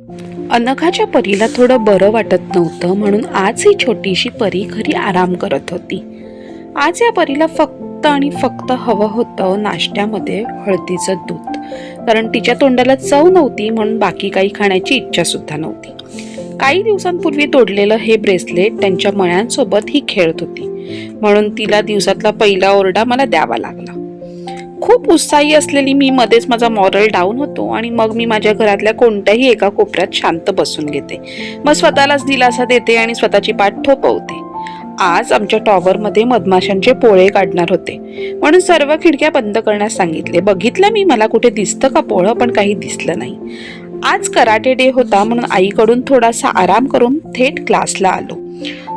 अनघाच्या परीला थोडं बरं वाटत नव्हतं, म्हणून आज ही छोटीशी परी घरी आराम करत होती. आज या परीला फक्त आणि फक्त हवं होतं नाश्त्यामध्ये हळदीचं दूध, कारण तिच्या तोंडाला चव नव्हती, म्हणून बाकी काही खाण्याची इच्छा सुद्धा नव्हती. काही दिवसांपूर्वी तोडलेलं हे ब्रेसलेट त्यांच्या मळ्यांसोबत ही खेळत होती, म्हणून तिला दिवसातला पहिला ओरडा मला द्यावा लागला. खूप उत्साही असलेली मी मध्येच माझा मॉरल डाऊन होतो आणि मग मी माझ्या घरातल्या कोणत्याही एका कोपऱ्यात शांत बसून घेते. मग स्वतःलाच दिलासा देते आणि स्वतःची पाठ थोपवते. आज आमच्या टॉवरमध्ये मधमाशांचे पोळे काढणार होते, म्हणून सर्व खिडक्या बंद करण्यास सांगितले. बघितलं मी, मला कुठे दिसतं का पोळं, पण काही दिसलं नाही. आज कराटे डे होता, म्हणून आईकडून थोडासा आराम करून थेट क्लासला आलो.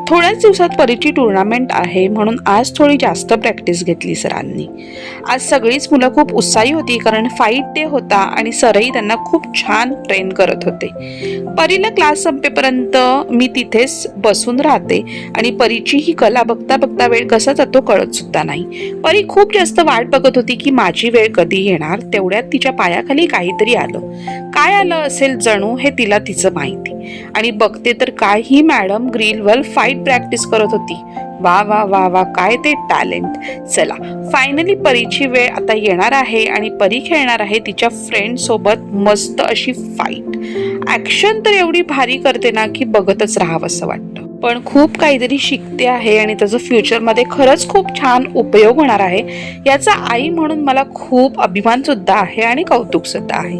थोड्याच दिवसात परीची टुर्नामेंट आहे, म्हणून आज थोडी जास्त प्रॅक्टिस घेतली सरांनी. आज सगळीच मुलं खूप उत्साही होती, कारण फाईट डे होता आणि सरही त्यांना खूप छान ट्रेन करत होते. परीला क्लास संपेपर्यंत मी तिथेच बसून राहते आणि परीची ही कला बघता बघता वेळ कसा जातो कळत सुद्धा नाही. परी खूप जास्त वाट बघत होती की माझी वेळ कधी येणार. तेवढ्यात तिच्या पायाखाली काहीतरी आलं. काय आलं असेल जणू हे तिला तिचं माहिती. आणि बघते तर काय, ही मॅडम ग्रिलवर फाईट प्रॅक्टिस करत होती. वा वा वा वा, काय ते टॅलेंट. चला, फायनली परीची वेळ आता येणार आहे आणि परी खेळणार आहे तिच्या फ्रेंड सोबत मस्त अशी फाईट. ऍक्शन तर एवढी भारी करते ना की बघतच राहावं असं वाटतं. पण खूप काहीतरी शिकते आहे आणि त्याचा फ्युचरमध्ये खरंच खूप छान उपयोग होणार आहे, याचा आई म्हणून मला खूप अभिमान सुद्धा आहे आणि कौतुक सुद्धा आहे.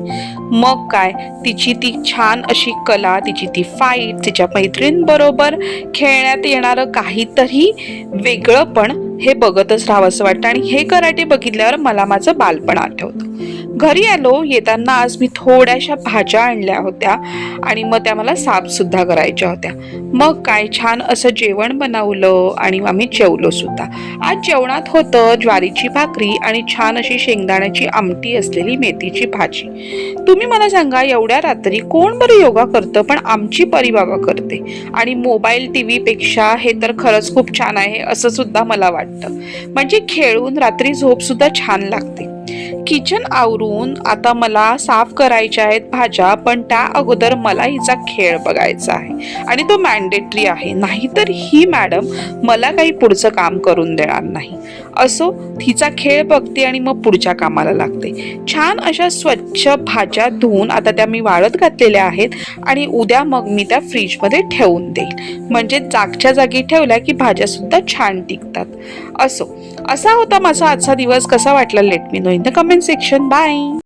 मग काय, तिची ती छान अशी कला, तिची ती फाईट, तिच्या मैत्रिणींबरोबर खेळण्यात येणारं काहीतरी वेगळं पण हे बघतच राहावं असं वाटतं. आणि हे कराटे बघितल्यावर मला माझं बालपण आठवतं. घरी आलो येताना आज मी थोड्याशा भाज्या आणल्या होत्या आणि मग त्या मला साफ सुद्धा करायच्या होत्या. मग काय, छान असं जेवण बनवलं आणि आम्ही जेवलो सुद्धा. आज जेवणात होतं ज्वारीची भाकरी आणि छान अशी शेंगदाण्याची आमटी असलेली मेथीची भाजी. तुम्ही मला सांगा, एवढ्या रात्री कोण बरं योगा करतं, पण आमची परी बाबा करते. आणि मोबाईल TV पेक्षा हे तर खरंच खूप छान आहे असं सुद्धा मला वाटतं. म्हणजे खेळून रात्री झोप सुद्धा छान लागते. किचन आवरून आता मला साफ करायच्या आहेत भाज्या, पण त्या अगोदर मला हिचा खेळ बघायचा आहे आणि तो मॅन्डेटरी आहे, नाहीतर ही मॅडम मला काही पुढचं काम करून देणार नाही. असो, तिचा खेळ बघते आणि मग पुढच्या कामाला लागते. छान अशा स्वच्छ भाज्या धुवून आता त्या मी वाळत घातलेल्या आहेत आणि उद्या मग मी त्या फ्रीजमध्ये ठेवून देईल, म्हणजे जागच्या जागी ठेवल्या की भाज्या सुद्धा छान टिकतात. असो, असा होता माझा आजचा दिवस. कसा वाटला let me know in the comment section. Bye.